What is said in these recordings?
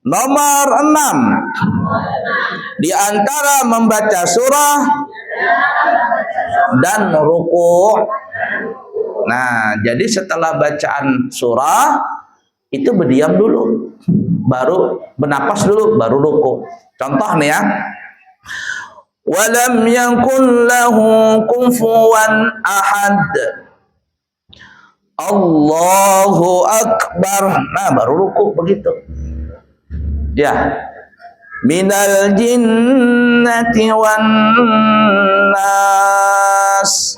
Nomor 6, di antara membaca surah dan ruku'. Nah, jadi setelah bacaan surah itu berdiam dulu, baru bernapas dulu, baru ruku'. Contoh nih ya. Walam yakun lahu kufuwan ahad. Allahu akbar. Nah, baru ruku' begitu. Ya. Minal jinnati wan nas.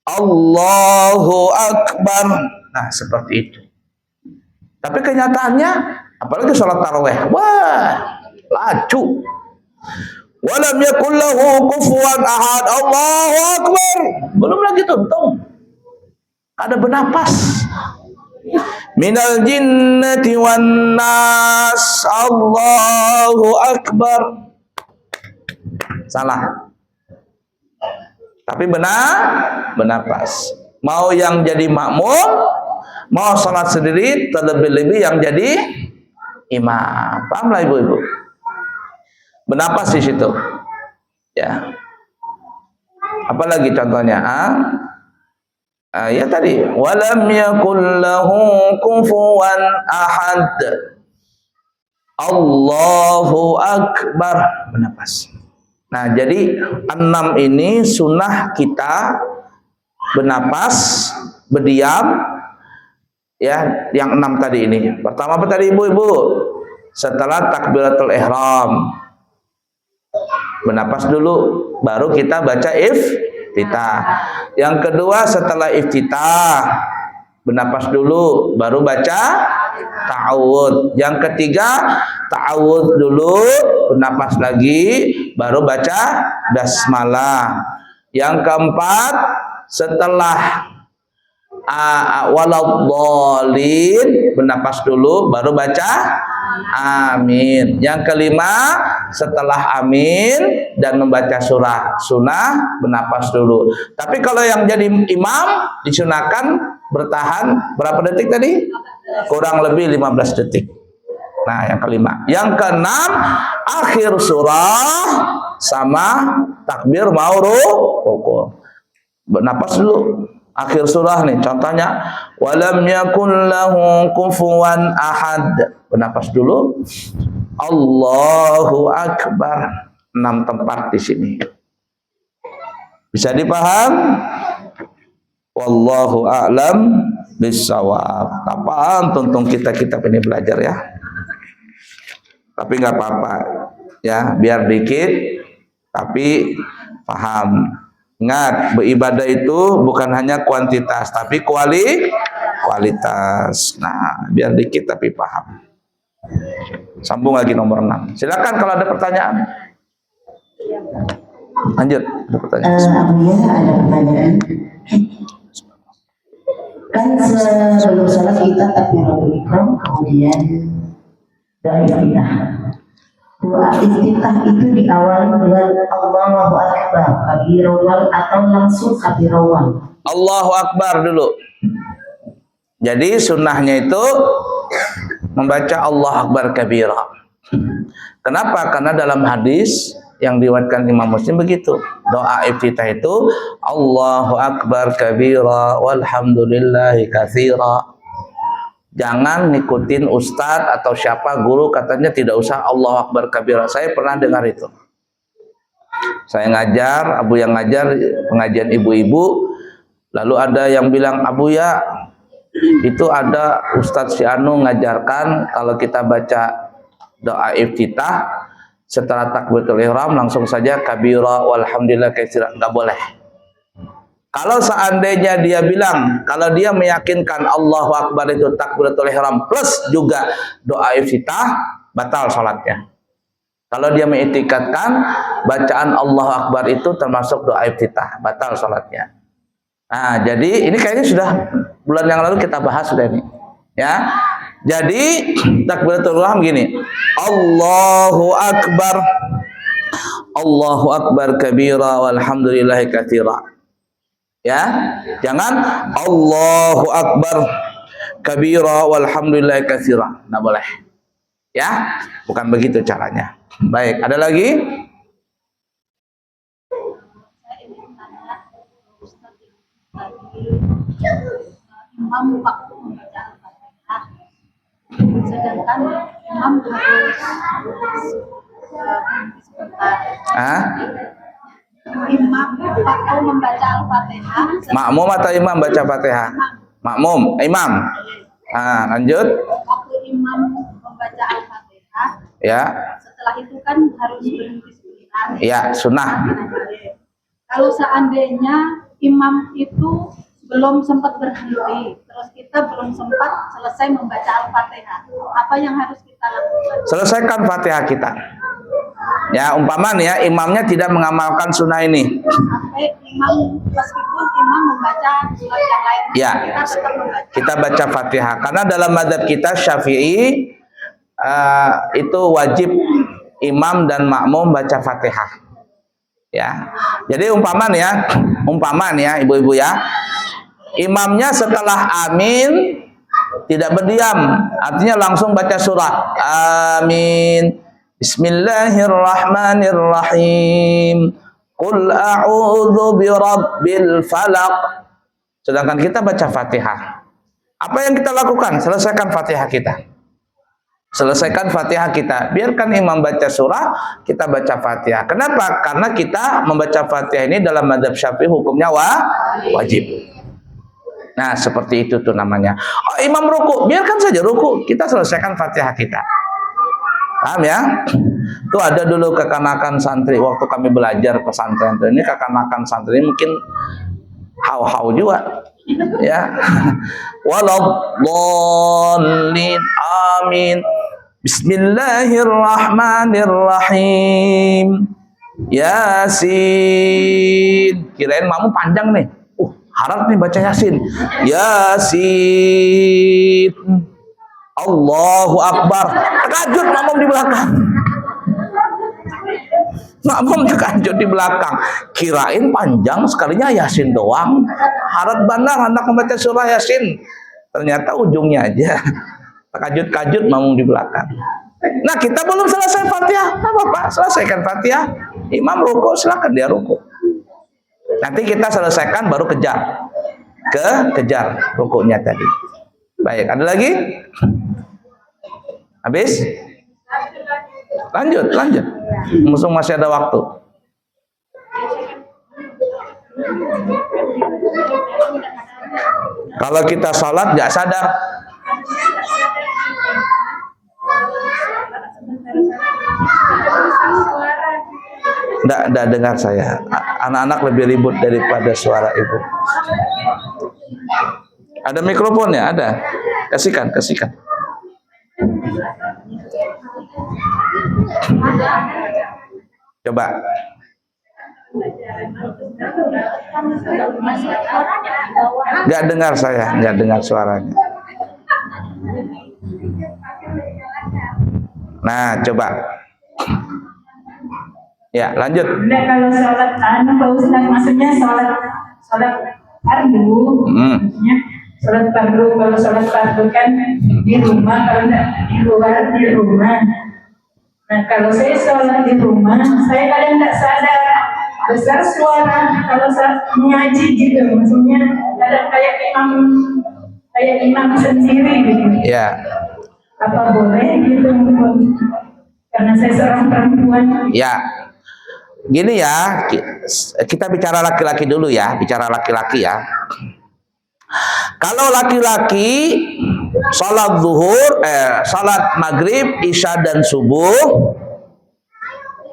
Allahu akbar. Nah, seperti itu. Tapi kenyataannya, apalagi sholat tarawih, wah, laju. Walam yakul lahu kufuwan ahad. Allahu akbar. Belum lagi tuntung. Ada bernapas. Minal jinnati wan nas. Allahu akbar. Salah. Tapi bernapas. Mau yang jadi makmum, mau sholat sendiri, terlebih-lebih yang jadi imam. Pahamlah ibu-ibu? Bernapas di situ. Ya. Apalagi contohnya? Ya tadi. Walam yakul lahu kufuwan ahad. Allahu akbar. Bernapas. Nah, jadi 6 ini sunnah kita bernapas, berdiam. Ya, yang 6 tadi ini. Pertama apa tadi ibu-ibu? Setelah takbiratul ihram, bernapas dulu, baru kita baca iftitah. Yang kedua setelah iftitah, bernapas dulu, baru baca ta'awudz. Yang ketiga ta'awudz dulu, bernapas lagi, baru baca basmalah. Yang keempat setelah waladhdallin, bernapas dulu, baru baca amin. Yang kelima setelah amin dan membaca surah sunnah, bernapas dulu. Tapi kalau yang jadi imam disunahkan bertahan berapa detik tadi? Kurang lebih 15 detik. Nah, yang kelima. Yang keenam, akhir surah sama takbir mau ruku'. Bernapas dulu. Akhir surah nih, contohnya walam yakun lahu kufuwan ahad. Bernapas dulu. Allahu akbar. 6 tempat di sini. Bisa dipaham? Wallahu a'lam bissawab. Apaan tuntung kita ini belajar ya. Tapi nggak apa-apa ya, biar dikit tapi paham. Ingat, beribadah itu bukan hanya kuantitas tapi kualitas. Nah, biar dikit tapi paham. Sambung lagi nomor 6. Silakan kalau ada pertanyaan. Lanjut, ada pertanyaan. Ada pertanyaan. Kan sebelum sholat kita takbiratul ihram, kemudian doa iftitah. Doa iftitah itu diawali dengan Allahu akbar kabiran atau langsung kabiran? Allahu akbar dulu. Jadi sunnahnya itu membaca Allah akbar kabira. Kenapa? Karena dalam hadis yang diriwayatkan Imam Muslim begitu. Doa iftitah itu Allahu akbar kabira walhamdulillahi katsira. Jangan ngikutin ustadz atau siapa guru katanya tidak usah Allahu akbar kabira. Saya pernah dengar itu. Saya ngajar, Abu yang ngajar pengajian ibu-ibu, lalu ada yang bilang, Abu ya, itu ada ustadz si Anu ngajarkan kalau kita baca doa iftitah setelah takbiratul ihram langsung saja kabira walhamdulillah katsira. Enggak boleh. Kalau seandainya dia bilang, kalau dia meyakinkan Allahu akbar itu takbiratul ihram plus juga doa iftitah, batal salatnya. Kalau dia mengitikadkan bacaan Allahu akbar itu termasuk doa iftitah, batal salatnya. Nah, jadi ini kayaknya sudah bulan yang lalu kita bahas sudah ini. Ya. Jadi takbiratul ihram gini. Allahu akbar. Allahu akbar kabira walhamdulillahi katsira. Ya, jangan Allahu akbar kabira walhamdulillahi katsira. Enggak boleh. Ya, bukan begitu caranya. Baik, ada lagi? Imam waktu membaca Al-Fatihah, sedangkan imam harus sebentar. Imam waktu membaca Al-Fatihah. Makmum atau imam baca Fatihah? Makmum, imam. Lanjut. Waktu imam membaca Al-Fatihah, Ya. setelah itu kan harus berhenti sebentar. Ya, sunnah. Kalau seandainya imam itu belum sempat berhenti, terus kita belum sempat selesai membaca Al-Fatihah, apa yang harus kita lakukan? Selesaikan Fatihah kita. Ya, umpama nih ya, imamnya tidak mengamalkan sunnah ini. Sampai imam, meskipun imam membaca surat yang lain, Ya, kita tetap membaca. kita baca Fatihah. Karena dalam mazhab kita Syafi'i itu wajib imam dan makmum baca Fatihah. Ya, jadi umpama nih ya, ibu-ibu ya, imamnya setelah amin tidak berdiam, artinya langsung baca surat amin. Bismillahirrahmanirrahim. Qul a'udzu birabbil falaq. Sedangkan kita baca Fatihah. Apa yang kita lakukan? Selesaikan Fatihah kita. Selesaikan Fatihah kita. Biarkan imam baca surah, kita baca Fatihah. Kenapa? Karena kita membaca Fatihah ini dalam mazhab Syafi'i hukumnya wajib. Nah, seperti itu tuh namanya. Oh, imam ruku, biarkan saja ruku. Kita selesaikan Fatihah kita. Paham ya? Tuh ada dulu kekanakan santri waktu kami belajar pesantren tuh. Ini kekanakan santri mungkin hau-hau juga. Ya. Waladhdallin. Amin. Bismillahirrahmanirrahim. Yasin. Kirain mamu panjang nih. Harap nih baca Yasin. Yasin. Allahu Akbar. Terkajut makmum di belakang. Makmum terkajut di belakang. Kirain panjang, sekalinya Yasin doang. Harap benar hendak membaca surah Yasin. Ternyata ujungnya aja. Terkajut-kajut makmum di belakang. Nah, kita belum selesai Fatihah. Apa Pak? Selesaikan Fatihah. Imam ruku, silakan dia ruku. Nanti kita selesaikan baru kejar rukunya tadi. Baik, ada lagi? Habis? Lanjut. Musuh masih ada waktu. Kalau kita sholat nggak sadar, nggak dengar saya. Anak-anak lebih ribut daripada suara ibu. Ada mikrofonnya? Ada. Kasihkan. Coba. Nggak dengar saya, nggak dengar suaranya. Nah, coba. Ya, lanjut. Udah kalau sholat Pak Ustaz, maksudnya sholat fardu, maksudnya sholat fardu. Kalau sholat fardu kan di rumah, kalau enggak di luar di rumah. Nah, kalau saya sholat di rumah, saya kadang enggak sadar besar suara kalau saya mengaji gitu, maksudnya kadang kayak imam sendiri gitu. Ya. Apa boleh gitu? Karena saya seorang perempuan. Ya. Gini ya, kita bicara laki-laki dulu ya, Kalau laki-laki salat zuhur, salat maghrib, isya dan subuh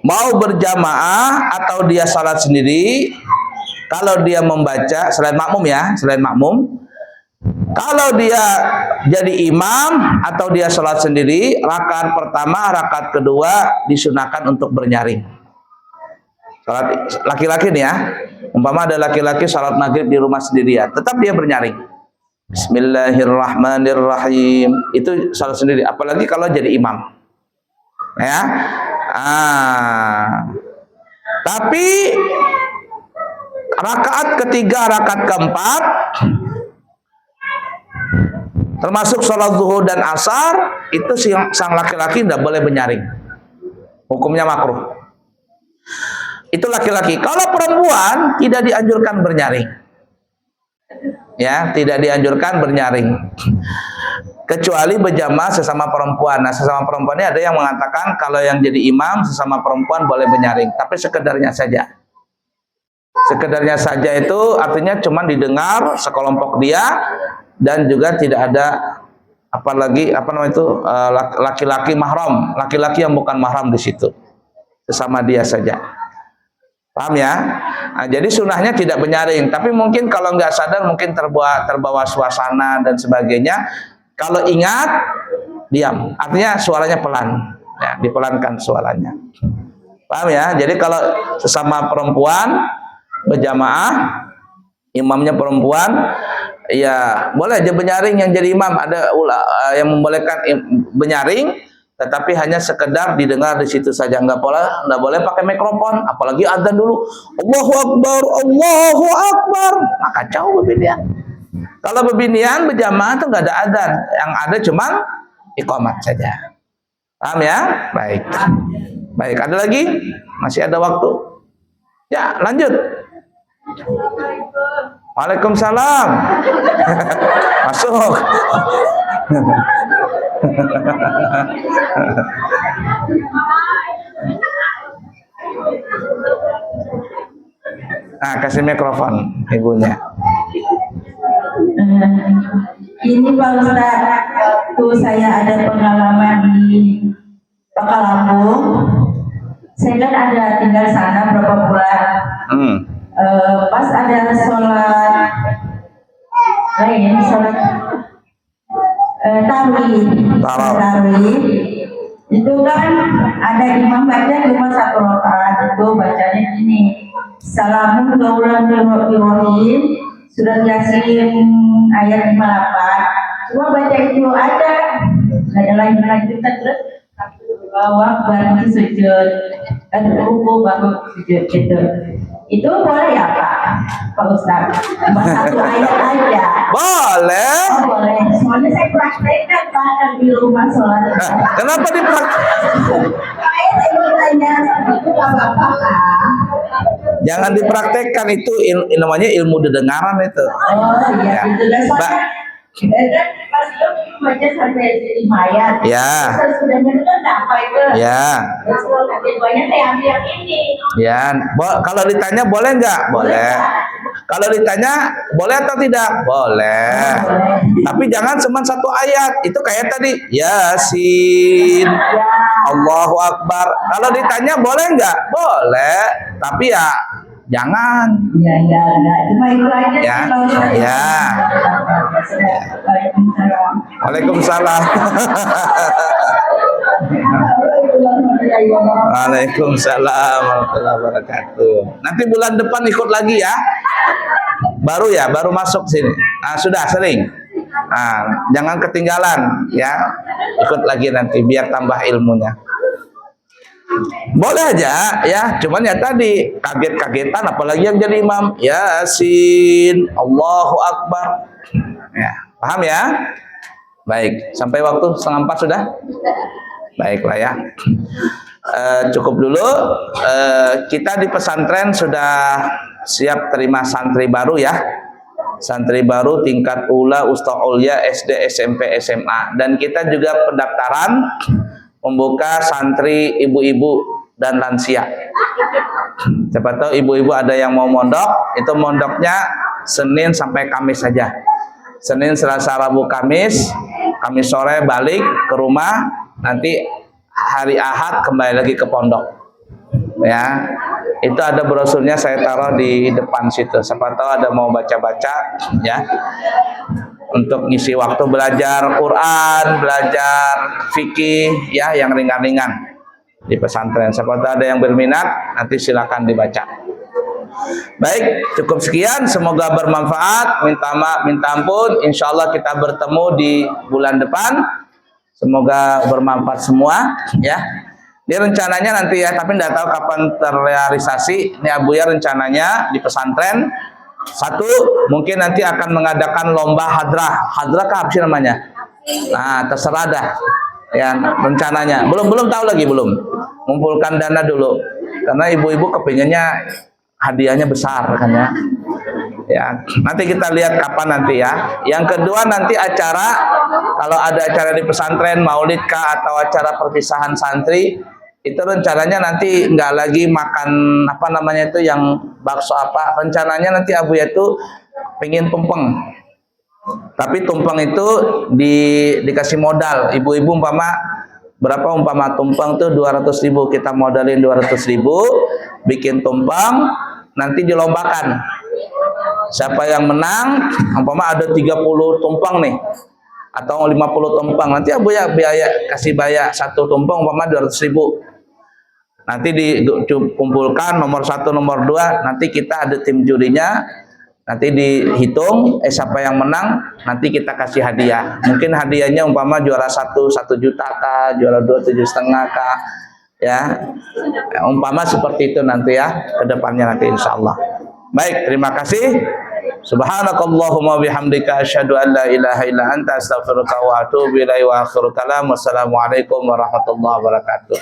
mau berjamaah atau dia salat sendiri, kalau dia membaca selain makmum, kalau dia jadi imam atau dia salat sendiri, rakaat pertama, rakaat kedua disunahkan untuk bernyaring. Salat laki-laki nih ya, umpama ada laki-laki salat maghrib di rumah sendirian, tetap dia bernyaring. Bismillahirrahmanirrahim. Itu salat sendiri, apalagi kalau jadi imam. Ya. Tapi rakaat ketiga, rakaat keempat Termasuk sholat zuhur dan asar itu sang laki-laki tidak boleh menyaring. Hukumnya makruh. Itu laki-laki. Kalau perempuan tidak dianjurkan bernyaring. Ya, tidak dianjurkan bernyaring. Kecuali berjamaah sesama perempuan. Nah, sesama perempuan ini ada yang mengatakan kalau yang jadi imam sesama perempuan boleh menyaring, tapi sekedarnya saja. Sekedarnya saja itu artinya cuma didengar sekelompok dia dan juga tidak ada apalagi laki-laki mahram, laki-laki yang bukan mahram di situ. Sesama dia saja. Paham ya? Nah, jadi sunnahnya tidak menyaring, tapi mungkin kalau nggak sadar mungkin terbawa suasana dan sebagainya. Kalau ingat, diam. Artinya suaranya pelan, ya, dipelankan suaranya. Paham ya? Jadi kalau sesama perempuan berjamaah, imamnya perempuan, ya boleh aja menyaring yang jadi imam. Ada yang membolehkan menyaring, tetapi hanya sekedar didengar di situ saja. Nggak boleh pakai mikrofon, apalagi adzan dulu. Allahu Akbar, Allahu Akbar. Nah, kacau begini. Kalau bebinian berjamaah itu nggak ada adzan, yang ada cuma iqamat saja. Paham ya? Baik. Baik, ada lagi? Masih ada waktu. Ya, lanjut. Waalaikumsalam. Masuk. Nah, kasih mikrofon ibunya. Ini Pak Ustadz, waktu saya ada pengalaman di Pakalampung, saya kan ada tinggal sana berapa bulan. Pas ada sholat tarawih, itu kan ada imam baca cuma 1 rakaat, itu bacanya gini, Salamun qaulan min Rabbir Rahim, surat Yasin ayat 58. Cuma baca itu ada, nggak ada lanjutan, terus bawah baru sujud, ruku baru sujud gitu. Itu boleh ya Pak Ustadz? Cuma 1 ayat aja. Boleh. Oh, boleh. Soalnya saya praktekkan Pak di rumah sholat. Kenapa dipraktekkan? Saya mau tanya, itu nggak apa-apa Pak? Jangan dipraktekkan, itu namanya ilmu dedengaran itu. Oh iya, Ya. itu lah soalnya pas itu baca sampai 5 ayat. Ya. Sesudahnya itu kan apa itu? Ya. Terus kalau keduanya saya ambil yang ini. Ya, kalau ditanya boleh nggak? Boleh. Kalau ditanya boleh atau tidak? Boleh. Tapi jangan cuma 1 ayat. Itu kayak tadi, Yasin, Allahu Akbar. Kalau ditanya boleh nggak? Boleh. Tapi ya jangan. Iya, enggak. Cuma itu aja Ya. sih kalau saya. Ya. Waalaikumsalam. Waalaikumsalam. Waalaikumsalam warahmatullahi wabarakatuh. Nanti bulan depan ikut lagi ya. Baru masuk sini. Nah, sudah sering. Nah, jangan ketinggalan ya. Ikut lagi nanti biar tambah ilmunya. Boleh aja ya, cuman ya tadi kaget-kagetan apalagi yang jadi imam. Yasin, Allahu Akbar. Ya, paham ya? Baik, sampai waktu 3:30 sudah? Baiklah ya. Cukup dulu. Kita di pesantren sudah siap terima santri baru ya. Santri baru tingkat ula, usta ulya, SD, SMP, SMA. Dan kita juga pendaftaran membuka santri ibu-ibu dan lansia. Siapa tahu ibu-ibu ada yang mau mondok, itu mondoknya Senin sampai Kamis saja. Senin, Selasa, Rabu, Kamis sore balik ke rumah, nanti hari Ahad kembali lagi ke pondok. Ya, itu ada brosurnya saya taruh di depan situ. Siapa tahu ada mau baca-baca, ya, untuk ngisi waktu belajar Quran, belajar fikih, ya, yang ringan-ringan di pesantren. Siapa tahu ada yang berminat, nanti silakan dibaca. Baik, cukup sekian. Semoga bermanfaat. Minta ampun. Insya Allah kita bertemu di bulan depan. Semoga bermanfaat semua, ya. Ini rencananya nanti ya, tapi tidak tahu kapan terrealisasi. Ini Abuya rencananya di pesantren. 1, mungkin nanti akan mengadakan lomba hadrah. Hadrah apa sih namanya? Nah, terserah dah. Ya, rencananya. Belum tahu lagi belum. Ngumpulkan dana dulu. Karena ibu-ibu kepinginnya hadiahnya besar kan ya. Ya, nanti kita lihat kapan nanti ya. Yang kedua nanti acara, kalau ada acara di pesantren, maulid kah atau acara perpisahan santri, itu rencananya nanti nggak lagi makan apa namanya itu yang bakso apa. Rencananya nanti Abu itu pengen tumpeng. Tapi tumpeng itu dikasih modal. Ibu-ibu umpama berapa umpama tumpeng tuh 200.000, kita modalin 200.000, bikin tumpeng, nanti dilombakan. Siapa yang menang, umpama ada 30 tumpeng nih, atau 50 tumpeng, nanti Abu ya kasih bayar satu tumpeng umpama 200.000. Nanti dikumpulkan nomor 1, nomor 2, nanti kita ada tim jurinya. Nanti dihitung, siapa yang menang, nanti kita kasih hadiah. Mungkin hadiahnya umpama juara 1 juta kah, juara 2 7,5 kah, ya. Umpama seperti itu nanti ya, ke depannya nanti insya Allah. Baik, terima kasih. Subhanakallahumma bihamdika asyhadu an la ilaha illa anta astaghfiruka wa atubu ilaihi wa akhiru kalam. Wassalamualaikum warahmatullahi wabarakatuh.